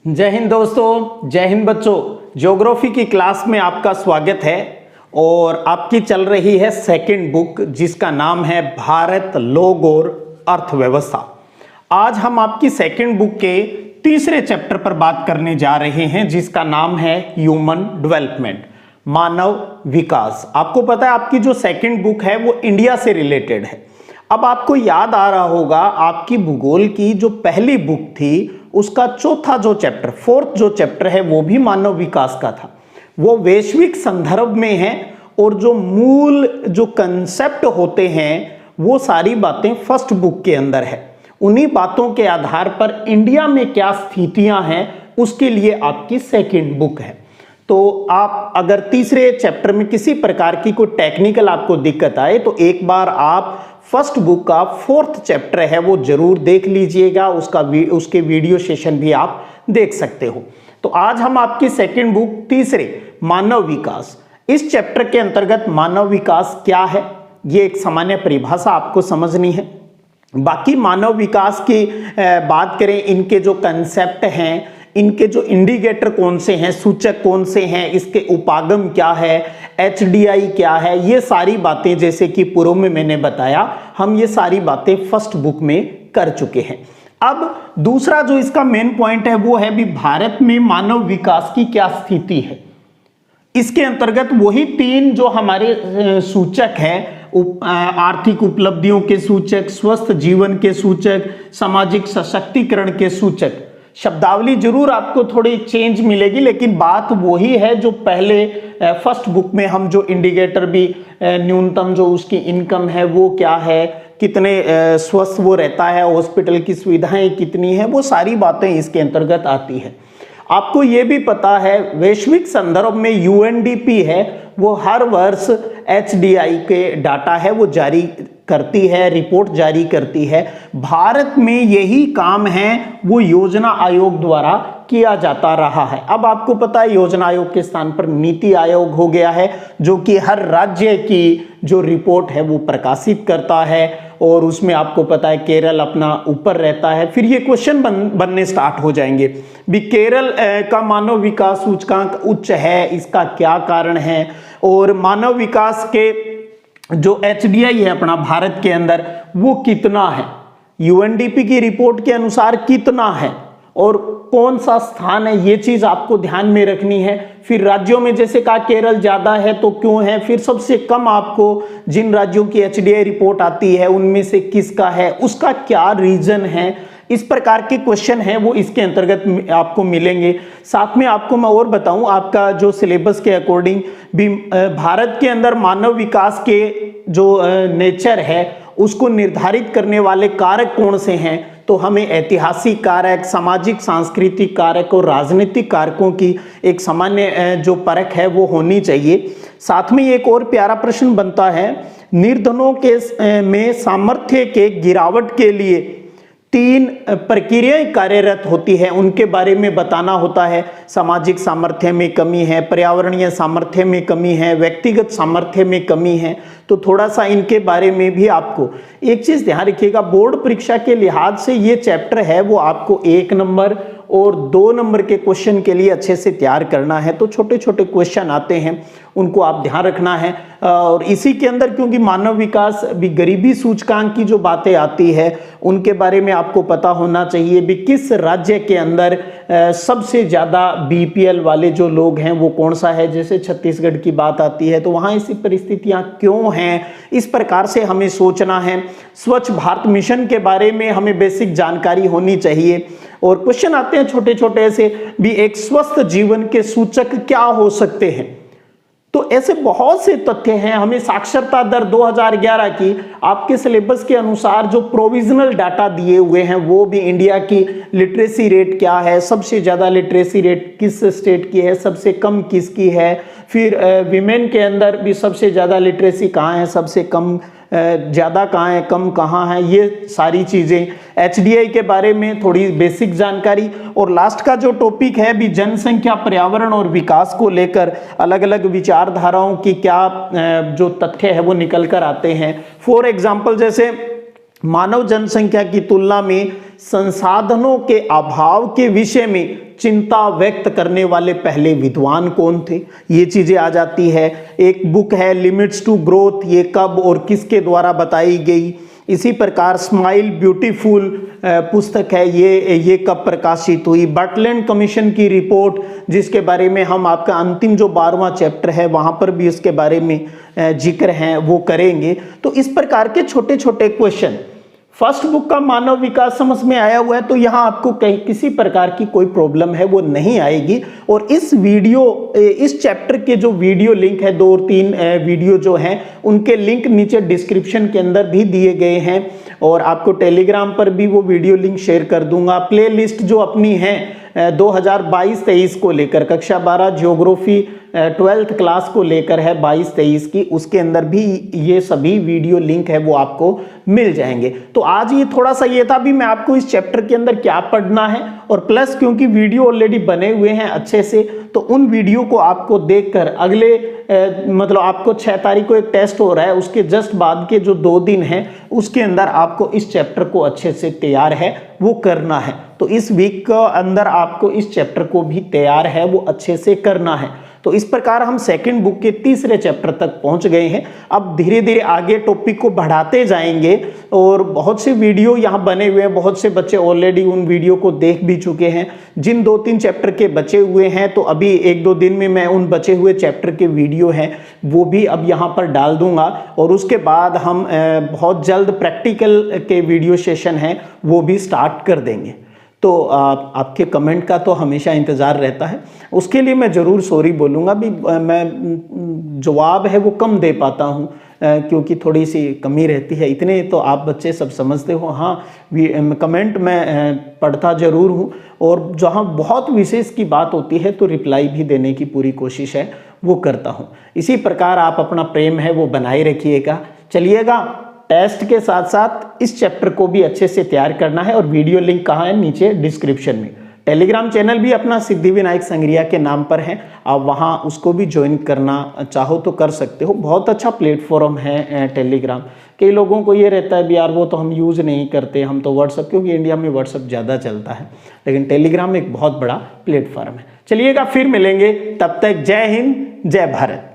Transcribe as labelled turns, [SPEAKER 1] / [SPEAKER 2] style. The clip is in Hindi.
[SPEAKER 1] जय हिंद दोस्तों, जय हिंद बच्चों। ज्योग्राफी की क्लास में आपका स्वागत है और आपकी चल रही है सेकंड बुक जिसका नाम है भारत, लोग और अर्थव्यवस्था। आज हम आपकी सेकंड बुक के तीसरे चैप्टर पर बात करने जा रहे हैं जिसका नाम है ह्यूमन डेवलपमेंट, मानव विकास। आपको पता है आपकी जो सेकंड बुक है वो इंडिया से रिलेटेड है। अब आपको याद आ रहा होगा आपकी भूगोल की जो पहली बुक थी उसका चौथा जो चैप्टर, फोर्थ जो चैप्टर है वो भी मानव विकास का था। वो वैश्विक संदर्भ में है और जो मूल जो कंसेप्ट होते हैं वो सारी बातें फर्स्ट बुक के अंदर है। उन्हीं बातों के आधार पर इंडिया में क्या स्थितियां हैं उसके लिए आपकी सेकंड बुक है। तो आप अगर तीसरे चैप्टर में किसी प्रकार की कोई टेक्निकल आपको दिक्कत आए तो एक बार आप फर्स्ट बुक का फोर्थ चैप्टर है वो जरूर देख लीजिएगा। उसके वीडियो सेशन भी आप देख सकते हो। तो आज हम आपकी सेकंड बुक तीसरे मानव विकास, इस चैप्टर के अंतर्गत मानव विकास क्या है ये एक सामान्य परिभाषा आपको समझनी है। बाकी मानव विकास की बात करें, इनके जो कंसेप्ट हैं, इनके जो इंडिकेटर कौन से हैं, सूचक कौन से हैं, इसके उपागम क्या है, एचडीआई क्या है, ये सारी बातें जैसे कि पूर्व में मैंने बताया हम ये सारी बातें फर्स्ट बुक में कर चुके हैं। अब दूसरा जो इसका मेन पॉइंट है वो है भी भारत में मानव विकास की क्या स्थिति है। इसके अंतर्गत वही तीन जो हमारे सूचक हैं, आर्थिक उपलब्धियों के सूचक, स्वस्थ जीवन के सूचक, सामाजिक सशक्तिकरण के सूचक। शब्दावली जरूर आपको थोड़ी चेंज मिलेगी लेकिन बात वही है जो पहले फर्स्ट बुक में हम जो इंडिकेटर भी न्यूनतम जो उसकी इनकम है वो क्या है, कितने स्वस्थ वो रहता है, हॉस्पिटल की सुविधाएं कितनी है, वो सारी बातें इसके अंतर्गत आती है। आपको ये भी पता है वैश्विक संदर्भ में यूएनडीपी है वो हर वर्ष एचडीआई के डाटा है वो जारी करती है, रिपोर्ट जारी करती है। भारत में यही काम है वो योजना आयोग द्वारा किया जाता रहा है। अब आपको पता है योजना आयोग के स्थान पर नीति आयोग हो गया है जो कि हर राज्य की जो रिपोर्ट है वो प्रकाशित करता है और उसमें आपको पता है केरल अपना ऊपर रहता है। फिर ये क्वेश्चन बनने स्टार्ट हो जाएंगे भी केरल का मानव विकास सूचकांक उच्च है, इसका क्या कारण है, और मानव विकास के जो एचडीआई है अपना भारत के अंदर वो कितना है, यूएनडीपी की रिपोर्ट के अनुसार कितना है और कौन सा स्थान है, ये चीज आपको ध्यान में रखनी है। फिर राज्यों में जैसे कहा केरल ज्यादा है तो क्यों है, फिर सबसे कम आपको जिन राज्यों की एचडीआई रिपोर्ट आती है उनमें से किसका है, उसका क्या रीजन है, इस प्रकार के क्वेश्चन हैं वो इसके अंतर्गत आपको मिलेंगे। साथ में आपको मैं और बताऊं आपका जो सिलेबस के अकॉर्डिंग भी भारत के अंदर मानव विकास के जो नेचर है उसको निर्धारित करने वाले कारक कौन से हैं, तो हमें ऐतिहासिक कारक, सामाजिक सांस्कृतिक कारक और राजनीतिक कारकों की एक सामान्य जो परख है वो होनी चाहिए। साथ में एक और प्यारा प्रश्न बनता है, निर्धनों के में सामर्थ्य के गिरावट के लिए तीन प्रक्रियाएं कार्यरत होती है, उनके बारे में बताना होता है। सामाजिक सामर्थ्य में कमी है, पर्यावरणीय सामर्थ्य में कमी है, व्यक्तिगत सामर्थ्य में कमी है। तो थोड़ा सा इनके बारे में भी आपको एक चीज ध्यान रखिएगा, बोर्ड परीक्षा के लिहाज से ये चैप्टर है वो आपको 1 नंबर और 2 नंबर के क्वेश्चन के लिए अच्छे से तैयार करना है। तो छोटे छोटे क्वेश्चन आते हैं उनको आप ध्यान रखना है। और इसी के अंदर क्योंकि मानव विकास भी गरीबी सूचकांक की जो बातें आती है उनके बारे में आपको पता होना चाहिए भी किस राज्य के अंदर सबसे ज़्यादा बीपीएल वाले जो लोग हैं वो कौन सा है। जैसे छत्तीसगढ़ की बात आती है तो वहाँ ऐसी परिस्थितियाँ क्यों हैं, इस प्रकार से हमें सोचना है। स्वच्छ भारत मिशन के बारे में हमें बेसिक जानकारी होनी चाहिए। और क्वेश्चन आते हैं छोटे छोटे से भी, एक स्वस्थ जीवन के सूचक क्या हो सकते हैं। तो ऐसे बहुत से तथ्य हैं। हमें साक्षरता दर 2011 की आपके सिलेबस के अनुसार जो प्रोविजनल डाटा दिए हुए हैं वो भी, इंडिया की लिटरेसी रेट क्या है, सबसे ज़्यादा लिटरेसी रेट किस स्टेट की है, सबसे कम किसकी है, फिर विमेन के अंदर भी सबसे ज़्यादा लिटरेसी कहाँ है, सबसे कम ज़्यादा कहाँ है, कम कहाँ है, ये सारी चीज़ें, एचडीआई के बारे में थोड़ी बेसिक जानकारी। और लास्ट का जो टॉपिक है भी जनसंख्या, पर्यावरण और विकास को लेकर अलग अलग विचारधाराओं की क्या जो तथ्य है वो निकल कर आते हैं। फॉर एग्जाम्पल जैसे मानव जनसंख्या की तुलना में संसाधनों के अभाव के विषय में चिंता व्यक्त करने वाले पहले विद्वान कौन थे, ये चीजें आ जाती है। एक बुक है लिमिट्स टू ग्रोथ, ये कब और किसके द्वारा बताई गई। इसी प्रकार स्माइल ब्यूटीफुल पुस्तक है, ये कब प्रकाशित हुई। बर्टलैंड कमीशन की रिपोर्ट, जिसके बारे में हम आपका अंतिम जो 12वां चैप्टर है वहां पर भी इसके बारे में जिक्र है वो करेंगे। तो इस प्रकार के छोटे छोटे क्वेश्चन फर्स्ट बुक का मानव विकास समझ में आया हुआ है, तो यहाँ आपको कहीं किसी प्रकार की कोई प्रॉब्लम है वो नहीं आएगी। और इस चैप्टर के जो वीडियो लिंक है, 2 और 3 वीडियो जो हैं उनके लिंक नीचे डिस्क्रिप्शन के अंदर भी दिए गए हैं, और आपको टेलीग्राम पर भी वो वीडियो लिंक शेयर कर दूंगा। प्ले लिस्ट जो अपनी है 2022-23 को लेकर, कक्षा 12 ज्योग्राफी 12th क्लास को लेकर है 22-23 की, उसके अंदर भी ये सभी वीडियो लिंक है वो आपको मिल जाएंगे। तो आज ये थोड़ा सा ये था भी मैं आपको इस चैप्टर के अंदर क्या पढ़ना है, और प्लस क्योंकि वीडियो ऑलरेडी बने हुए हैं अच्छे से, तो उन वीडियो को आपको देखकर अगले मतलब आपको 6 तारीख को एक टेस्ट हो रहा है, उसके जस्ट बाद के जो 2 दिन हैं उसके अंदर आपको इस चैप्टर को अच्छे से तैयार है वो करना है। तो इस वीक के अंदर आपको इस चैप्टर को भी तैयार है वो अच्छे से करना है। तो इस प्रकार हम सेकंड बुक के 3रे चैप्टर तक पहुंच गए हैं। अब धीरे धीरे आगे टॉपिक को बढ़ाते जाएंगे, और बहुत से वीडियो यहाँ बने हुए हैं, बहुत से बच्चे ऑलरेडी उन वीडियो को देख भी चुके हैं। जिन 2-3 चैप्टर के बचे हुए हैं, तो अभी 1-2 दिन में मैं उन बचे हुए चैप्टर के वीडियो हैं वो भी अब यहाँ पर डाल दूंगा, और उसके बाद हम बहुत जल्द प्रैक्टिकल के वीडियो सेशन हैं वो भी स्टार्ट कर देंगे। तो आपके कमेंट का तो हमेशा इंतज़ार रहता है, उसके लिए मैं ज़रूर सॉरी बोलूँगा भी, मैं जवाब है वो कम दे पाता हूँ क्योंकि थोड़ी सी कमी रहती है। इतने तो आप बच्चे सब समझते हो। हाँ, कमेंट मैं पढ़ता ज़रूर हूँ, और जहाँ बहुत विशेष की बात होती है तो रिप्लाई भी देने की पूरी कोशिश है वो करता हूँ। इसी प्रकार आप अपना प्रेम है वो बनाए रखिएगा, चलिएगा। टेस्ट के साथ साथ इस चैप्टर को भी अच्छे से तैयार करना है, और वीडियो लिंक कहाँ है, नीचे डिस्क्रिप्शन में। टेलीग्राम चैनल भी अपना सिद्धिविनायक संग्रिया के नाम पर है, आप वहाँ उसको भी ज्वाइन करना चाहो तो कर सकते हो। बहुत अच्छा प्लेटफॉर्म है टेलीग्राम। कई लोगों को ये रहता है भी यार वो तो हम यूज़ नहीं करते, हम तो व्हाट्सअप, क्योंकि इंडिया में व्हाट्सअप ज़्यादा चलता है, लेकिन टेलीग्राम एक बहुत बड़ा प्लेटफॉर्म है। चलिएगा, फिर मिलेंगे, तब तक जय हिंद जय भारत।